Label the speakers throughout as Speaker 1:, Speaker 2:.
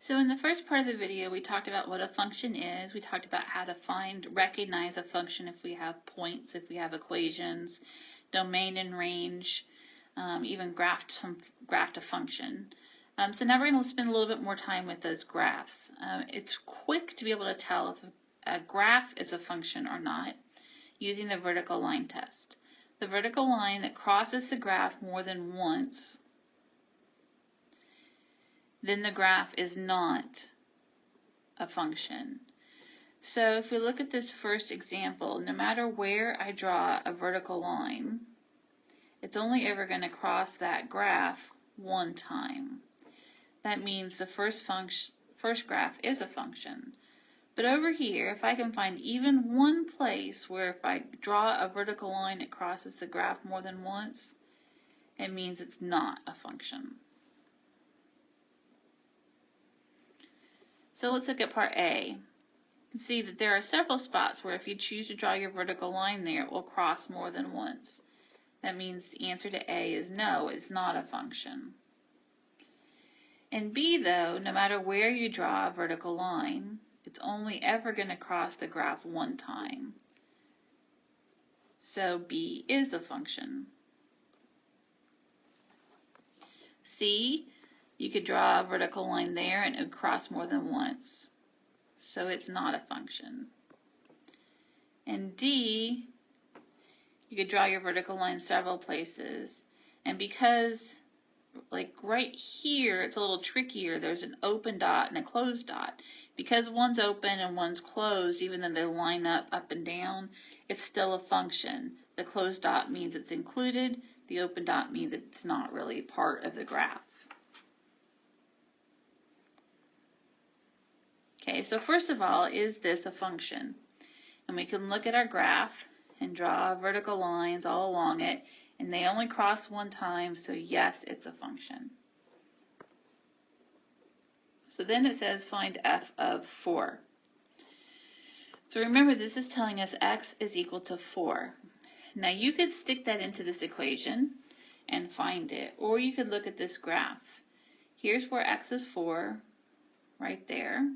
Speaker 1: So in the first part of the video, we talked about what a function is. We talked about how to recognize a function if we have points, if we have equations, domain and range, even graphed a function. So now we're going to spend a little bit more time with those graphs. It's quick to be able to tell if a graph is a function or not using the vertical line test. The vertical line that crosses the graph more than once, then the graph is not a function. So if we look at this first example, no matter where I draw a vertical line, it's only ever going to cross that graph one time. That means the first graph is a function. But over here, if I can find even one place where if I draw a vertical line it crosses the graph more than once, it means it's not a function. So let's look at part A. You can see that there are several spots where if you choose to draw your vertical line there, it will cross more than once. That means the answer to A is no, it's not a function. In B though, no matter where you draw a vertical line, it's only ever going to cross the graph one time. So B is a function. C, you could draw a vertical line there and it would cross more than once. So it's not a function. And D, you could draw your vertical line several places. And because, like right here, it's a little trickier. There's an open dot and a closed dot. Because one's open and one's closed, even though they line up and down, it's still a function. The closed dot means it's included. The open dot means it's not really part of the graph. Okay, so first of all, is this a function? And we can look at our graph and draw vertical lines all along it, and they only cross one time, so yes, it's a function. So then it says find f of 4. So remember, this is telling us x is equal to 4. Now you could stick that into this equation and find it, or you could look at this graph. Here's where x is 4, right there.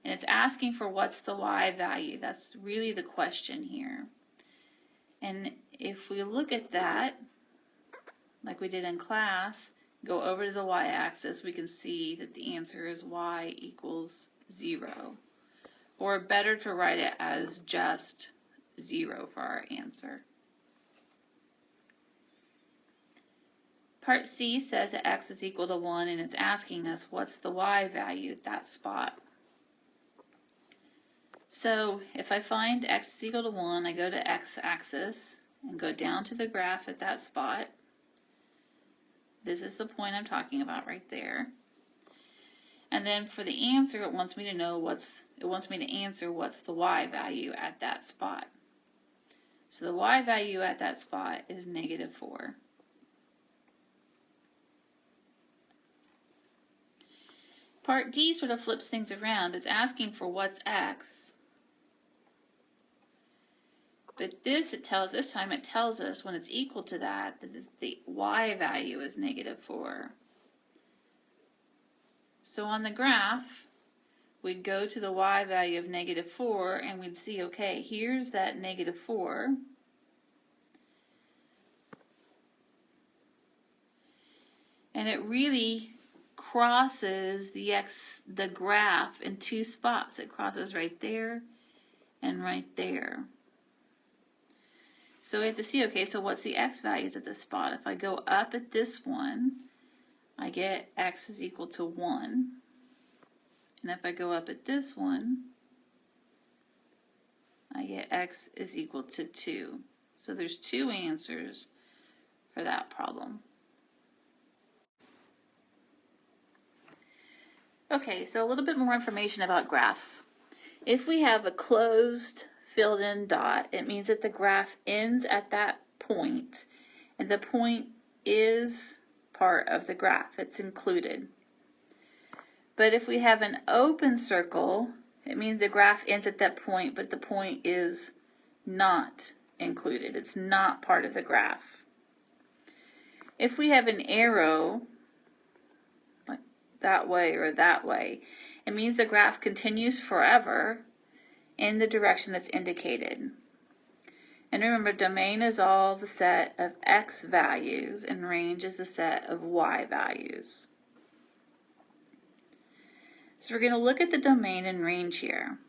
Speaker 1: And it's asking for what's the y value. That's really the question here. And if we look at that, like we did in class, go over to the y-axis, we can see that the answer is y equals 0. Or better to write it as just 0 for our answer. Part C says that x is equal to 1, and it's asking us what's the y value at that spot. So if I find x is equal to 1, I go to x-axis and go down to the graph at that spot. This is the point I'm talking about right there. And then for the answer, it wants me to answer what's the y value at that spot. So the y value at that spot is -4. Part D sort of flips things around. It's asking for what's x. But this time it tells us when it's equal to that the y value is -4. So on the graph, we'd go to the y value of -4 and we'd see, okay, here's that -4. And it really crosses the graph in two spots. It crosses right there and right there. So we have to see, okay, so what's the x values at this spot? If I go up at this one, I get x is equal to 1. And if I go up at this one, I get x is equal to 2. So there's two answers for that problem. Okay, so a little bit more information about graphs. If we have a closed filled in dot, it means that the graph ends at that point, and the point is part of the graph. It's included. But if we have an open circle, it means the graph ends at that point, but the point is not included. It's not part of the graph. If we have an arrow, like that way, or that way. It means the graph continues forever in the direction that's indicated. And remember, domain is all the set of x values, and range is the set of y values. So we're going to look at the domain and range here.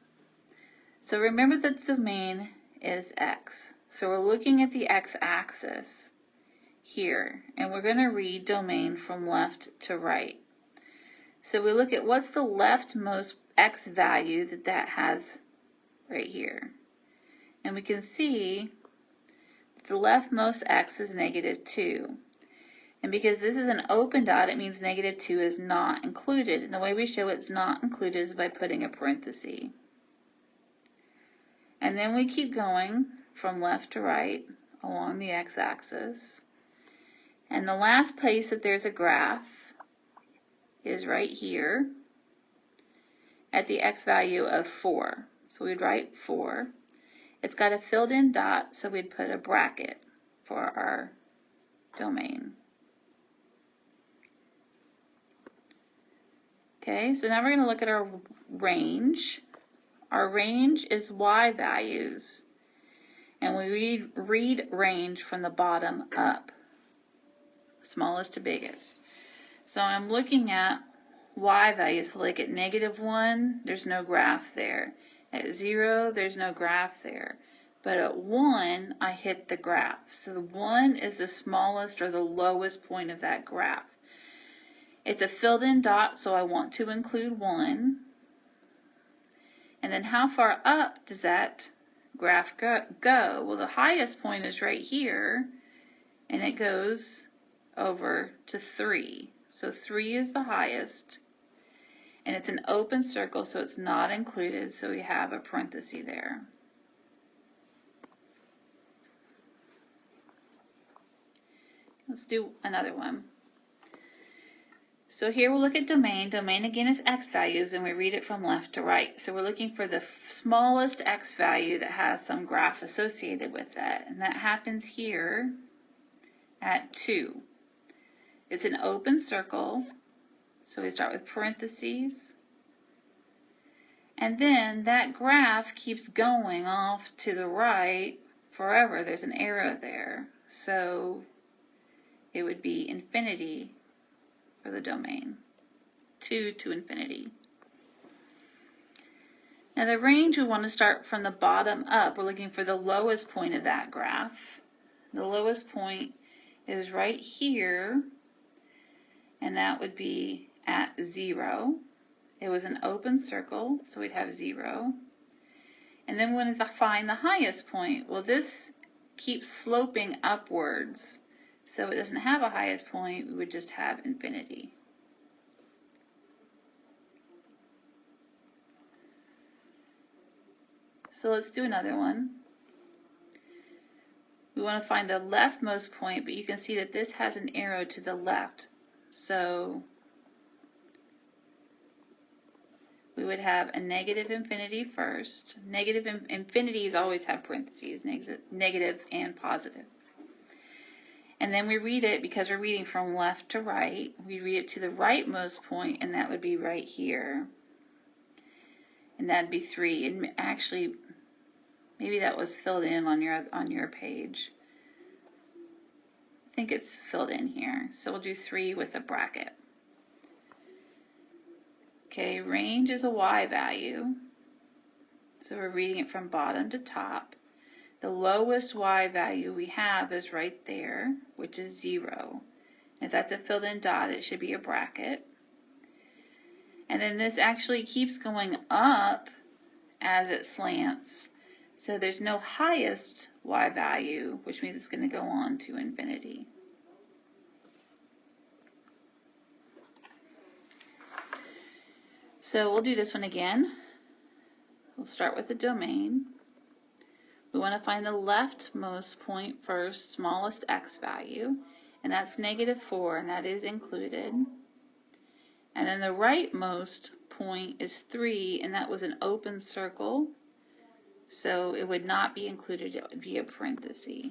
Speaker 1: So remember that the domain is x. So we're looking at the x-axis here, and we're going to read domain from left to right. So we look at what's the leftmost x value that has right here. And we can see that the leftmost x is -2. And because this is an open dot, it means -2 is not included. And the way we show it's not included is by putting a parenthesis. And then we keep going from left to right along the x-axis. And the last place that there's a graph is right here at the x value of 4. So we'd write 4. It's got a filled in dot, so we'd put a bracket for our domain. Okay, so now we're going to look at our range. Our range is y values, and we read range from the bottom up, smallest to biggest. So I'm looking at y values, so like at -1, there's no graph there. At 0, there's no graph there. But at 1, I hit the graph. So the 1 is the smallest or the lowest point of that graph. It's a filled in dot, so I want to include 1. And then how far up does that graph go? Well, the highest point is right here, and it goes over to 3. So 3 is the highest, and it's an open circle, so it's not included, so we have a parenthesis there. Let's do another one. So here we'll look at domain. Domain again is x values, and we read it from left to right. So we're looking for the smallest x value that has some graph associated with that, and that happens here at 2. It's an open circle, so we start with parentheses. And then that graph keeps going off to the right forever. There's an arrow there, so it would be infinity for the domain, 2 to infinity. Now the range, we want to start from the bottom up. We're looking for the lowest point of that graph. The lowest point is right here, and that would be at 0. It was an open circle, so we'd have 0. And then when we find the highest point, well, this keeps sloping upwards. So it doesn't have a highest point, we would just have infinity. So let's do another one. We want to find the leftmost point, but you can see that this has an arrow to the left. So we would have a negative infinity first. Negative infinities always have parentheses, negative and positive. And then we read it, because we're reading from left to right, we read it to the rightmost point, and that would be right here. And that'd be 3. And actually, maybe that was filled in on your page. I think it's filled in here. So we'll do 3 with a bracket. Okay, range is a y value. So we're reading it from bottom to top. The lowest y value we have is right there, which is 0. If that's a filled in dot, it should be a bracket. And then this actually keeps going up as it slants. So there's no highest y value, which means it's going to go on to infinity. So we'll do this one again. We'll start with the domain. We want to find the leftmost point first, smallest x value, and that's -4, and that is included. And then the rightmost point is 3, and that was an open circle, so it would not be included, it would be a parenthesis.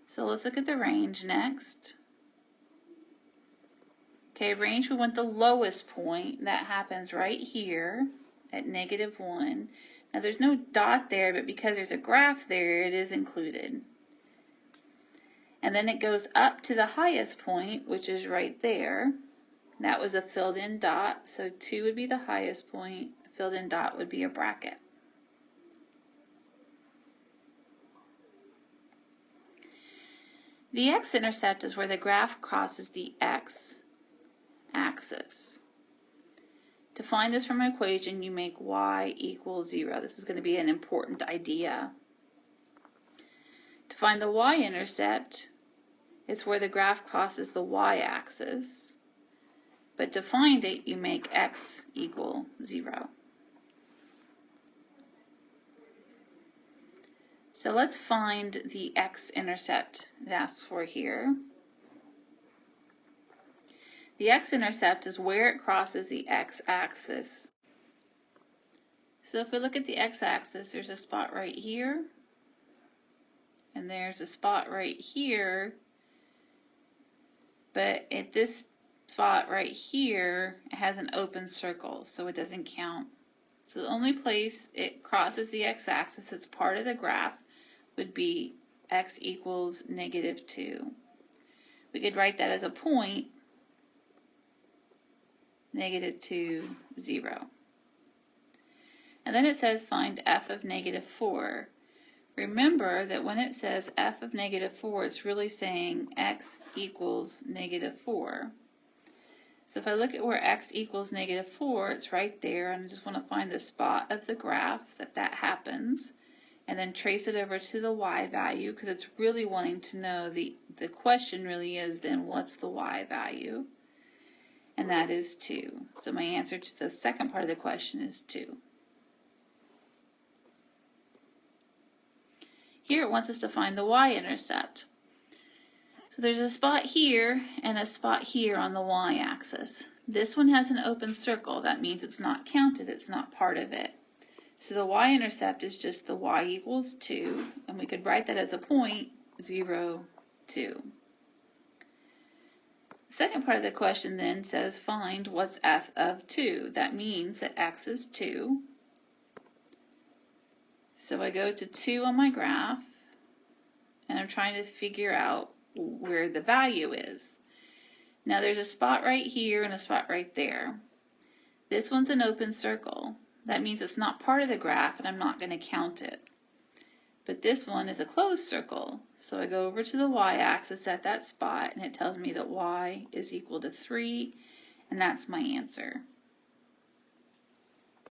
Speaker 1: So let's look at the range next. Okay, range, we want the lowest point. That happens right here at -1. Now there's no dot there, but because there's a graph there, it is included. And then it goes up to the highest point, which is right there. That was a filled in dot, so 2 would be the highest point. A filled in dot would be a bracket. The x-intercept is where the graph crosses the x-axis. To find this from an equation, you make y equals 0. This is going to be an important idea. To find the y-intercept, it's where the graph crosses the y-axis. But to find it, you make x equal 0. So let's find the x-intercept it asks for here. The x-intercept is where it crosses the x-axis. So if we look at the x-axis, there's a spot right here, and there's a spot right here, but at this spot right here, it has an open circle, so it doesn't count. So the only place it crosses the x-axis that's part of the graph would be x equals -2. We could write that as a point, -2, 0. And then it says find f of -4. Remember that when it says f of -4, it's really saying x equals -4. So if I look at where x equals -4, it's right there, and I just want to find the spot of the graph that happens, and then trace it over to the y value, because it's really wanting to know, the question really is then what's the y value? And that is 2. So my answer to the second part of the question is 2. Here it wants us to find the y-intercept. So there's a spot here and a spot here on the y-axis. This one has an open circle. That means it's not counted, it's not part of it. So the y-intercept is just the y equals 2, and we could write that as a point, 0, 2. The second part of the question then says find what's f of 2. That means that x is 2. So I go to 2 on my graph, and I'm trying to figure out where the value is. Now there's a spot right here and a spot right there. This one's an open circle. That means it's not part of the graph, and I'm not going to count it. But this one is a closed circle. So I go over to the y-axis at that spot, and it tells me that y is equal to 3, and that's my answer.